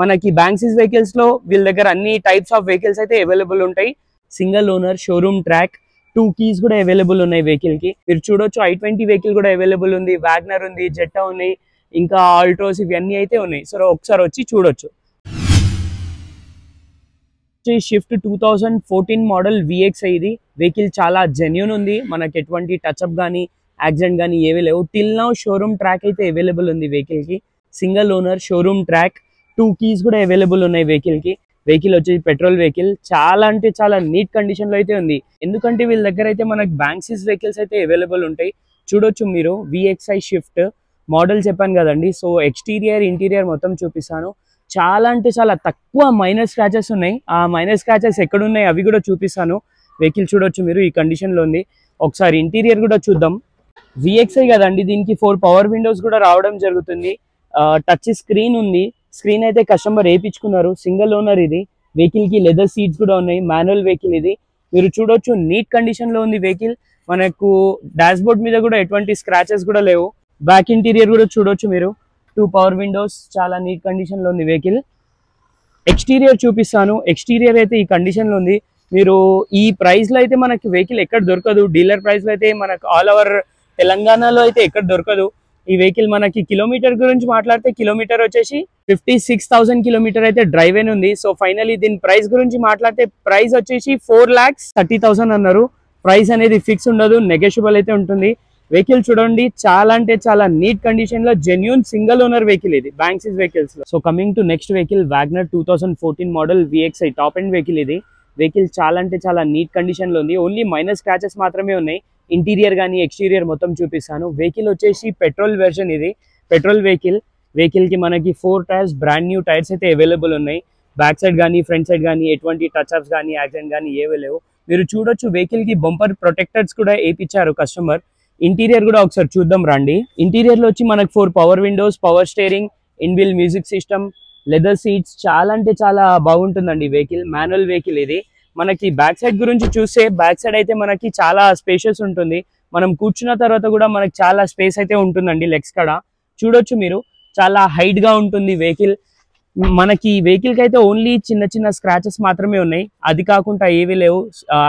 మనకి బ్యాంక్సిస్ వెహికల్స్ లో వీళ్ళ దగ్గర అన్ని టైప్స్ ఆఫ్ వెహికల్స్ అయితే అవైలబుల్ ఉంటాయి. Single owner, showroom track, 2 keys కూడా అవైలబుల్ ఉన్నాయి వెహికల్ కి. మీరు చూడొచ్చు i20 వెహికల్ కూడా అవైలబుల్ ఉంది, వాగ్నర్ ఉంది, జెట్టా ఉన్నాయి, ఇంకా ఆల్ట్రోస్ ఇవన్నీ అయితే ఉన్నాయి. సో ఒకసారి వచ్చి చూడొచ్చు. షిఫ్ట్ 2014 మోడల్ VXi ఇది. వెహికల్ చాలా జెన్యూన్ ఉంది, మనకి ఎటువంటి టచ్అప్ కానీ యాక్సిడెంట్ కానీ ఏవీ లేవు. టిల్ నౌ షోరూమ్ ట్రాక్ అయితే అవైలబుల్ ఉంది వెహికల్ కి. Single owner, showroom track, 2 keys కూడా అవైలబుల్ ఉన్నాయి వెహికల్ కి. వెహికల్ వచ్చేసి పెట్రోల్ వెహికల్, చాలా అంటే చాలా నీట్ కండిషన్ లో అయితే ఉంది. ఎందుకంటే వీళ్ళ దగ్గర అయితే మనకి బ్యాంక్సిస్ వెహికల్స్ అయితే అవైలబుల్ ఉంటాయి. చూడొచ్చు మీరు VXi షిఫ్ట్ మోడల్ చెప్పాను కదండి. సో ఎక్స్టీరియర్ ఇంటీరియర్ మొత్తం చూపిస్తాను. చాలా అంటే చాలా తక్కువ మైనర్ స్క్రాచెస్ ఉన్నాయి. ఆ మైనర్ స్క్రాచెస్ ఎక్కడున్నాయి అవి కూడా చూపిస్తాను. వెహికల్ చూడొచ్చు మీరు ఈ కండిషన్ లో ఉంది. ఒకసారి ఇంటీరియర్ కూడా చూద్దాం. VXi కదండి, దీనికి 4 పవర్ విండోస్ కూడా రావడం జరుగుతుంది. టచ్ స్క్రీన్ ఉంది, స్క్రీన్ అయితే కస్టమర్ వేయించుకున్నారు. సింగిల్ ఓనర్ ఇది. వెహికల్ కి లెదర్ సీట్స్ కూడా ఉన్నాయి. మాన్యువల్ వెహికల్ ఇది. మీరు చూడొచ్చు నీట్ కండిషన్ లో ఉంది వెహికల్. మనకు డాష్ బోర్డ్ మీద కూడా ఎటువంటి స్క్రాచెస్ కూడా లేవు. బ్యాక్ ఇంటీరియర్ కూడా చూడొచ్చు మీరు. 2 పవర్ విండోస్, చాలా నీట్ కండిషన్ లో ఉంది వెహికల్. ఎక్స్టీరియర్ చూపిస్తాను. ఎక్స్టీరియర్ అయితే ఈ కండిషన్ లో ఉంది. మీరు ఈ ప్రైస్ లో అయితే మనకి వెహికల్ ఎక్కడ దొరకదు. డీలర్ ప్రైస్ లో అయితే మనకు ఆల్ ఓవర్ తెలంగాణలో అయితే ఎక్కడ దొరకదు. ఈ వెహికల్ మనకి కిలోమీటర్ గురించి మాట్లాడితే కిలోమీటర్ వచ్చేసి 56,000 కిలోమీటర్ అయితే డ్రైవ్ అయిన ఉంది. సో ఫైనలీ దీని ప్రైస్ గురించి మాట్లాడితే ప్రైస్ వచ్చేసి 4,30,000 అన్నారు. ప్రైస్ అనేది ఫిక్స్ ఉండదు, నెగోషియబుల్ అయితే ఉంటుంది. వెహికల్ చూడండి, చాలా అంటే చాలా నీట్ కండిషన్ లో జెన్యూన్ సింగిల్ ఓనర్ వెహికల్ ఇది బ్యాంక్సిస్ వెహికల్స్ లో. So coming to next vehicle, Wagner 2014 model VXi top end vehicle ఇది. వెహికల్ చాలా అంటే చాలా నీట్ కండిషన్ లో ఉంది. ఓన్లీ మైనర్ స్క్రాచెస్ మాత్రమే ఉన్నాయి. ఇంటీరియర్ కానీ ఎక్స్టీరియర్ మొత్తం చూపిస్తాను. వెహికల్ వచ్చేసి పెట్రోల్ వెర్షన్ ఇది. Petrol vehicle. వెహికల్ కి మనకి 4 టైర్స్, బ్రాండ్ న్యూ టైర్స్ అయితే అవైలబుల్ ఉన్నాయి. బ్యాక్ సైడ్ కానీ ఫ్రంట్ సైడ్ కానీ ఎటువంటి టచ్అప్స్ కానీ యాక్సిడెంట్ కానీ ఏవీ లేవు. మీరు చూడొచ్చు వెహికల్ కి బంపర్ ప్రొటెక్టర్స్ కూడా వేయించారు కస్టమర్. ఇంటీరియర్ కూడా ఒకసారి చూద్దాం రండి. ఇంటీరియర్ లో వచ్చి మనకి 4 power Windows, power steering, ఇన్బిల్ music system, leather seats, చాలా అంటే చాలా బాగుంటుందండి వెహికల్. మాన్యువల్ వెహికల్ ఇది. మనకి బ్యాక్ సైడ్ గురించి చూస్తే బ్యాక్ సైడ్ అయితే మనకి చాలా స్పేషియస్ ఉంటుంది. మనం కూర్చున్న తర్వాత కూడా మనకి చాలా స్పేస్ అయితే ఉంటుందండి లెగ్స్ కాడ. చూడొచ్చు మీరు, చాలా హైట్ గా ఉంటుంది వెహికల్. మనకి వెహికల్ కి అయితే ఓన్లీ చిన్న చిన్న స్క్రాచెస్ మాత్రమే ఉన్నాయి. అది కాకుండా ఏవీ లేవు.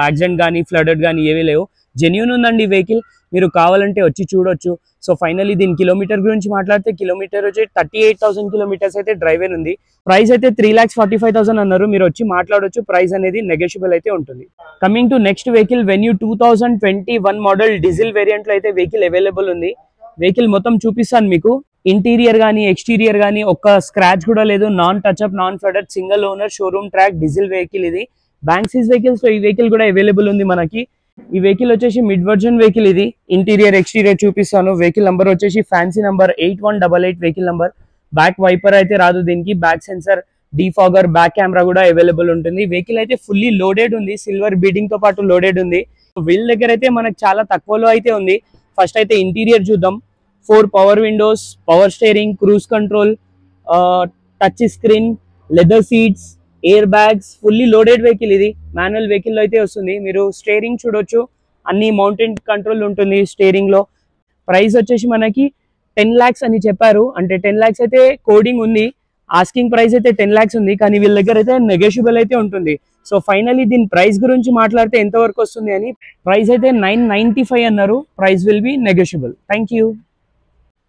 యాక్సిడెంట్ కానీ ఫ్లడెడ్ కానీ ఏవీ లేవు. జెన్యూన్ ఉందండి వెహికల్. మీరు కావాలంటే వచ్చి చూడొచ్చు. సో ఫైనలీ దీని కిలోమీటర్ గురించి మాట్లాడితే కిలోమీటర్ వచ్చి 38,000 కిలోమీటర్స్ అయితే డ్రైవ్ అయిన ఉంది. ప్రైస్ అయితే 3,45,000 అన్నారు. మీరు వచ్చి మాట్లాడొచ్చు. ప్రైస్ అనేది నెగోషియబుల్ అయితే ఉంటుంది. Coming to next vehicle, venue 2021 model diesel variant లో అయితే వెహికల్ అవైలబుల్ ఉంది. వెహికల్ మొత్తం చూపిస్తాను మీకు. ఇంటీరియర్ కానీ ఎక్స్టీరియర్ కానీ ఒక్క స్క్రాచ్ కూడా లేదు. Non touch up, non flooded, single owner, showroom track diesel vehicle ఇది. బ్యాంక్సిస్ వెహికల్స్ లో ఈ వెహికల్ కూడా అవైలబుల్ ఉంది మనకి. ఈ వెహికల్ వచ్చేసి మిడ్ వర్జన్ వెహికల్ ఇది. ఇంటీరియర్ ఎక్స్టీరియర్ చూపిస్తాను. వెహికల్ నంబర్ వచ్చేసి fancy number 8188 vehicle number. Back wiper అయితే రాదు దీనికి. Back sensor, defogger, back camera కూడా అవైలబుల్ ఉంటుంది. వెహికల్ అయితే ఫుల్లీ లోడెడ్ ఉంది. సిల్వర్ బీడింగ్ తో పాటు లోడెడ్ ఉంది. వీల్ దగ్గర అయితే మనకు చాలా తక్కువలో అయితే ఉంది. ఫస్ట్ అయితే ఇంటీరియర్ చూద్దాం. 4 power Windows, power steering, cruise control, touch screen, leather seats, air bags, fully loaded vehicle ఇది. మాన్యువల్ వెహికల్ లో అయితే వస్తుంది. మీరు స్టీరింగ్ చూడొచ్చు, అన్ని మౌంటైన్ కంట్రోల్ ఉంటుంది స్టీరింగ్ లో. ప్రైస్ వచ్చేసి మనకి 10 lakhs అని చెప్పారు. అంటే 10 lakhs అయితే కోడింగ్ ఉంది. ఆస్కింగ్ ప్రైస్ అయితే 10 lakhs ఉంది. కానీ వీళ్ళ దగ్గర అయితే నెగోషియబుల్ అయితే ఉంటుంది. సో ఫైనలీ దీని ప్రైస్ గురించి మాట్లాడితే ఎంత వరకు వస్తుంది అని. ప్రైస్ అయితే 995 అన్నారు. Price will be negotiable. Thank you.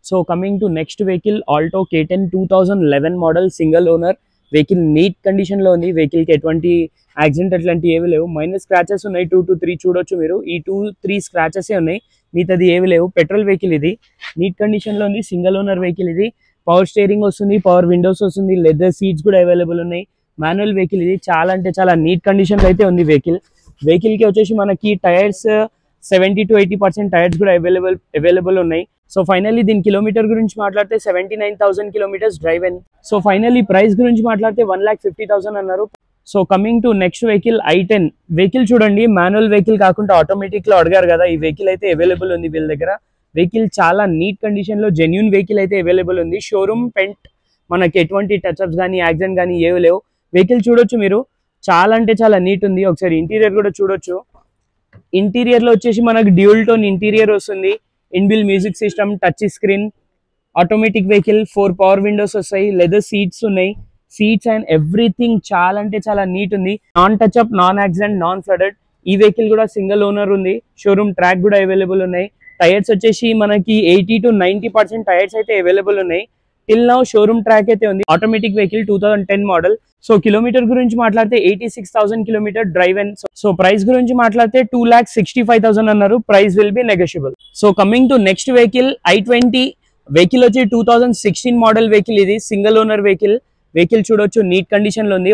So coming to next vehicle, Alto K10 2011 model single owner vehicle. Neat condition లో ఉంది. వెహికల్ కి ఎటువంటి యాక్సిడెంట్ అట్లాంటి ఏవి లేవు. మైనర్ స్క్రాచెస్ ఉన్నాయి 2 to 3 చూడొచ్చు మీరు. ఈ 2-3 స్క్రాచెస్ ఉన్నాయి, మిగతాది ఏవి లేవు. పెట్రోల్ వెహికల్ ఇది. నీట్ కండిషన్ లో ఉంది. సింగిల్ ఓనర్ వెహికల్ ఇది. పవర్ స్టీరింగ్ వస్తుంది, పవర్ విండోస్ వస్తుంది, లెదర్ సీట్స్ కూడా అవైలబుల్ ఉన్నాయి. మాన్యువల్ వెహికల్ ఇది. చాలా అంటే చాలా నీట్ కండిషన్ లో అయితే ఉంది వెహికల్. వెహికల్ కి వచ్చేసి మనకి టైర్స్ 70 to 80% టైర్స్ కూడా అవైలబుల్ ఉన్నాయి. సో ఫైనల్లీ దీని కిలోమీటర్ గురించి మాట్లాడితే 79,000 కిలోమీటర్స్ డ్రైవ్ అయింది. సో ఫైనల్లీ ప్రైస్ గురించి మాట్లాడితే 1,50,000 అన్నారు. So coming to next vehicle, i10 vehicle చూడండి. మాన్యువల్ వెహికల్ కాకుండా ఆటోమేటిక్ లో అడిగారు కదా, ఈ వెహికల్ అయితే అవైలబుల్ ఉంది వీళ్ళ దగ్గర. వెహికల్ చాలా నీట్ కండిషన్ లో జెన్యూన్ వెహికల్ అయితే అవైలబుల్ ఉంది. షోరూమ్ పెయింట్, మనకి ఎటువంటి టచ్అప్స్ కానీ యాక్సిడెంట్ కానీ ఏవి లేవు. వెహికల్ చూడొచ్చు మీరు, చాలా అంటే చాలా నీట్ ఉంది. ఒకసారి ఇంటీరియర్ కూడా చూడొచ్చు. ఇంటీరియర్ లో వచ్చేసి మనకి డ్యూల్ టోన్ ఇంటీరియర్ వస్తుంది. Inbuilt music system, touch screen, automatic vehicle, 4 power windows వస్తాయి, లెదర్ సీట్స్ ఉన్నాయి. సీట్స్ అండ్ ఎవ్రీథింగ్ చాలా అంటే చాలా నీట్ ఉంది. Non touch up, non accident, non flooded. ఈ వెహికల్ కూడా సింగిల్ ఓనర్ ఉంది. షోరూమ్ ట్రాక్ కూడా అవైలబుల్ ఉన్నాయి. టైర్స్ వచ్చేసి మనకి 80 to 90% టైర్స్ అయితే అవైలబుల్ ఉన్నాయి. టిల్ నౌ షోరూమ్ ట్రాక్ అయితే ఉంది. Automatic vehicle 2010 model. So kilometre గురించి మాట్లాడితే 86,000 kilometre drive and so price గురించి మాట్లాడితే 2,65,000 అన్నారు. Price will be negotiable. So coming to next vehicle i20 vehicle వచ్చి 2016 మోడల్ వెహికల్. ఇది సింగిల్ ఓనర్ వెహికల్. వెహికల్ చూడొచ్చు నీట్ కండిషన్ లో ఉంది.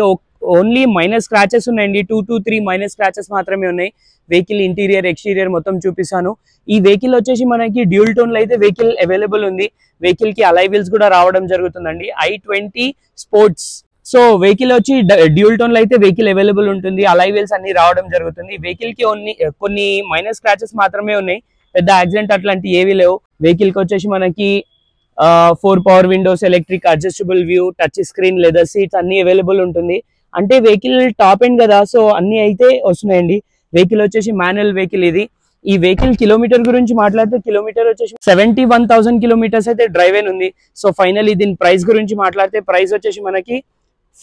ఓన్లీ మైనర్ స్క్రాచెస్ ఉన్నాయండి. 2 to 3 మైనర్ స్క్రాచెస్ మాత్రమే ఉన్నాయి. వెహికల్ ఇంటీరియర్ ఎక్స్టీరియర్ మొత్తం చూపిస్తాను. ఈ వెహికల్ వచ్చేసి మనకి డ్యూల్ టోన్ లో అయితే వెహికల్ అవైలబుల్ ఉంది. వెహికల్ కి అలై వీల్స్ కూడా రావడం జరుగుతుందండి. i20 sports. సో వెహికల్ వచ్చి డ్యూల్ టోన్ లో అయితే వెహికల్ అవైలబుల్ ఉంటుంది. అలై వీల్స్ అన్ని రావడం జరుగుతుంది. వెహికల్ కి కొన్ని మైనర్ స్క్రాచెస్ మాత్రమే ఉన్నాయి. పెద్ద యాక్సిడెంట్ అట్లాంటి ఏవి లేవు. వెహికల్ కి వచ్చేసి మనకి 4 power Windows, electric adjustable view, touch screen, leather seats అన్ని అవైలబుల్ ఉంటుంది. అంటే వెహికల్ టాప్ ఎండ్ కదా, సో అన్ని అయితే వస్తున్నాయండి. వెహికల్ వచ్చేసి మాన్యువల్ వెహికల్ ఇది. ఈ వెహికల్ కిలోమీటర్ గురించి మాట్లాడితే కిలోమీటర్ వచ్చేసి 71,000 కిలోమీటర్స్ అయితే డ్రైవ్ అయిన ఉంది. సో ఫైనల్లీ దీని ప్రైస్ గురించి మాట్లాడితే ప్రైస్ వచ్చేసి మనకి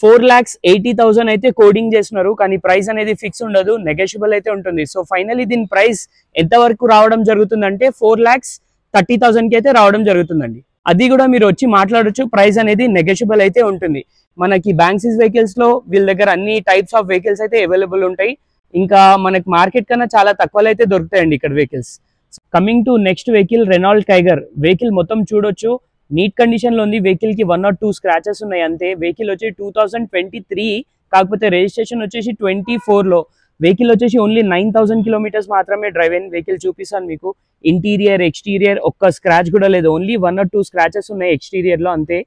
4,80,000 అయితే కోడింగ్ చేస్తున్నారు. కానీ ప్రైస్ అనేది ఫిక్స్ ఉండదు, నెగోషియబుల్ అయితే ఉంటుంది. సో ఫైనల్లీ దీని ప్రైస్ ఎంత వరకు రావడం జరుగుతుందంటే 4,30,000 కి అయితే రావడం జరుగుతుందండి. అది కూడా మీరు వచ్చి మాట్లాడొచ్చు. ప్రైస్ అనేది నెగోషియబుల్ అయితే ఉంటుంది. మనకి బ్యాంక్సిస్ వెహికల్స్ లో వీళ్ళ దగ్గర అన్ని టైప్స్ ఆఫ్ వెహికల్స్ అయితే అవైలబుల్ ఉంటాయి. ఇంకా మనకి మార్కెట్ కన్నా చాలా తక్కువలో అయితే దొరుకుతాయండి ఇక్కడ vehicles. Coming to next vehicle Renault Tiger. Vehicle మొత్తం చూడొచ్చు నీట్ కండిషన్ లో ఉంది. వెహికల్ కి 1 or 2 స్క్రాచెస్ ఉన్నాయి అంతే. వెహికల్ వచ్చి 2023, కాకపోతే రిజిస్ట్రేషన్ వచ్చేసి 24 లో. వెహికల్ వచ్చేసి ఓన్లీ 9,000 కిలోమీటర్స్ మాత్రమే డ్రైవ్ అయిన వెహికల్. చూపిస్తాను మీకు. ఇంటీరియర్ ఎక్స్టీరియర్ ఒక్క స్క్రాచ్ కూడా లేదు. ఓన్లీ 1 or 2 స్క్రాచెస్ ఉన్నాయి ఎక్స్టీరియర్ లో అంతే.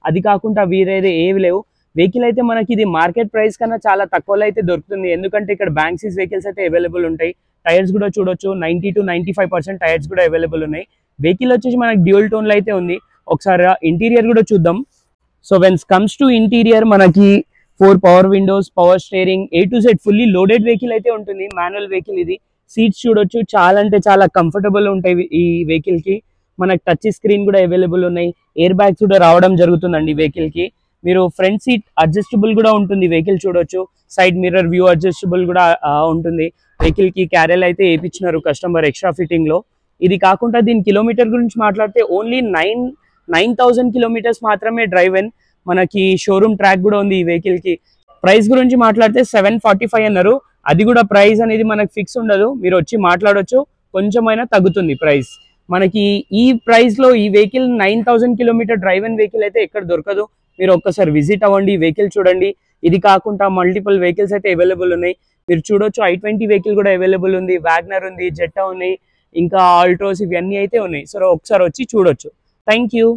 అది కాకుండా వేరేది ఏవి లేవు. వెహికల్ అయితే మనకి ఇది మార్కెట్ ప్రైస్ కన్నా చాలా తక్కువలో అయితే దొరుకుతుంది. ఎందుకంటే ఇక్కడ బ్యాంక్సిస్ వెహికల్స్ అయితే అవైలబుల్ ఉంటాయి. టైర్స్ కూడా చూడొచ్చు 90 to 95% టైర్స్ కూడా అవైలబుల్ ఉన్నాయి. వెహికల్ వచ్చేసి మనకి డ్యూల్ టోన్ లో అయితే ఉంది. ఒకసారి ఇంటీరియర్ కూడా చూద్దాం. So when comes to interior మనకి 4 power Windows, power steering, A to Z fully loaded vehicle అయితే ఉంటుంది. మాన్యువల్ వెహికల్ ఇది. సీట్స్ చూడొచ్చు చాలా అంటే చాలా కంఫర్టబుల్ ఉంటాయి ఈ వెహికల్ కి. మనకి టచ్ స్క్రీన్ కూడా అవైలబుల్ ఉన్నాయి. ఎయిర్ బ్యాగ్స్ కూడా రావడం జరుగుతుందండి వెహికల్ కి. మీరు ఫ్రంట్ సీట్ అడ్జస్టబుల్ కూడా ఉంటుంది. వెహికల్ చూడొచ్చు. సైడ్ మిర్రర్ వ్యూ అడ్జస్టబుల్ కూడా ఉంటుంది. వెహికల్ కి క్యారెల్ అయితే వేయించినారు కస్టమర్ ఎక్స్ట్రా ఫిట్టింగ్ లో. ఇది కాకుండా దీని కిలోమీటర్ గురించి మాట్లాడితే ఓన్లీ 9,000 కిలోమీటర్స్ మాత్రమే డ్రైవ్ ఇన్. మనకి షోరూమ్ ట్రాక్ కూడా ఉంది ఈ వెహికల్ కి. ప్రైస్ గురించి మాట్లాడితే 745 అన్నారు. అది కూడా ప్రైస్ అనేది మనకి ఫిక్స్ ఉండదు. మీరు వచ్చి మాట్లాడొచ్చు, కొంచెమైనా తగ్గుతుంది ప్రైస్. మనకి ఈ ప్రైస్ లో ఈ vehicle 9,000 kilometre drive in vehicle అయితే ఎక్కడ దొరకదు. మీరు ఒక్కసారి విజిట్ అవ్వండి, వెహికల్ చూడండి. ఇది కాకుండా మల్టిపుల్ వెహికల్స్ అయితే అవైలబుల్ ఉన్నాయి. మీరు చూడొచ్చు i20 వెహికల్ కూడా అవైలబుల్ ఉంది. వ్యాగ్నర్ ఉంది, జెట్టా ఉన్నాయి, ఇంకా ఆల్ట్రోస్ ఇవన్నీ అయితే ఉన్నాయి. సో ఒకసారి వచ్చి చూడొచ్చు. Thank you.